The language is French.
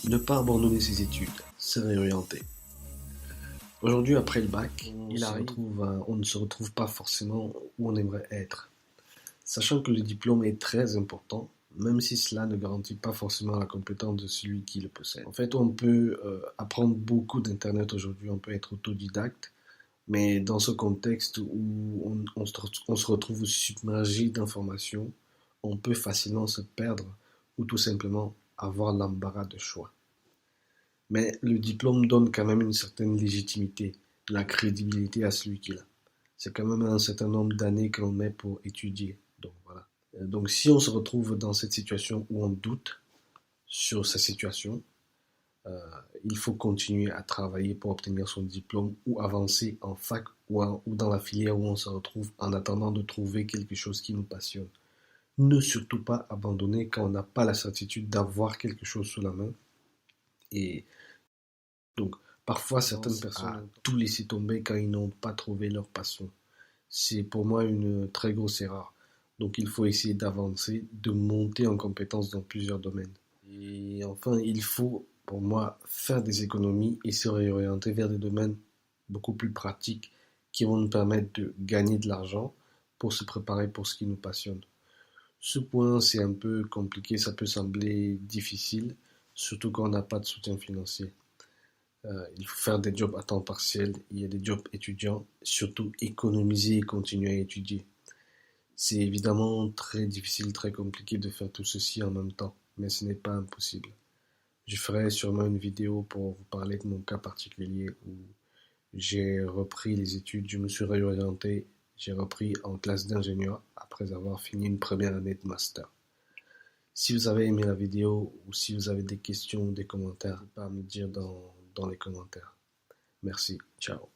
Ne pas abandonner ses études, se réorienter. Aujourd'hui, après le bac, on ne se retrouve pas forcément où on aimerait être. Sachant que le diplôme est très important, même si cela ne garantit pas forcément la compétence de celui qui le possède. En fait, on peut apprendre beaucoup d'Internet aujourd'hui, on peut être autodidacte, mais dans ce contexte où on se retrouve submergé d'informations, on peut facilement se perdre ou tout simplement avoir l'embarras de choix. Mais le diplôme donne quand même une certaine légitimité, de la crédibilité à celui qui l'a. C'est quand même un certain nombre d'années que l'on met pour étudier. Donc voilà. Donc si on se retrouve dans cette situation où on doute sur sa situation, euh, il faut continuer à travailler pour obtenir son diplôme ou avancer en fac ou dans la filière où on se retrouve en attendant de trouver quelque chose qui nous passionne. Ne surtout pas abandonner quand on n'a pas la certitude d'avoir quelque chose sous la main. Et donc, parfois, certaines personnes ont tout laissé tomber quand ils n'ont pas trouvé leur passion. C'est pour moi une très grosse erreur. Donc, il faut essayer d'avancer, de monter en compétence dans plusieurs domaines. Et enfin, il faut, pour moi, faire des économies et se réorienter vers des domaines beaucoup plus pratiques qui vont nous permettre de gagner de l'argent pour se préparer pour ce qui nous passionne. Ce point, c'est un peu compliqué, ça peut sembler difficile, surtout quand on n'a pas de soutien financier. Il faut faire des jobs à temps partiel, il y a des jobs étudiants, surtout économiser et continuer à étudier. C'est évidemment très difficile, très compliqué de faire tout ceci en même temps, mais ce n'est pas impossible. Je ferai sûrement une vidéo pour vous parler de mon cas particulier où j'ai repris les études, je me suis réorienté, j'ai repris en classe d'ingénieur après avoir fini une première année de master. Si vous avez aimé la vidéo ou si vous avez des questions ou des commentaires, n'hésitez pas à me dire dans les commentaires. Merci, ciao.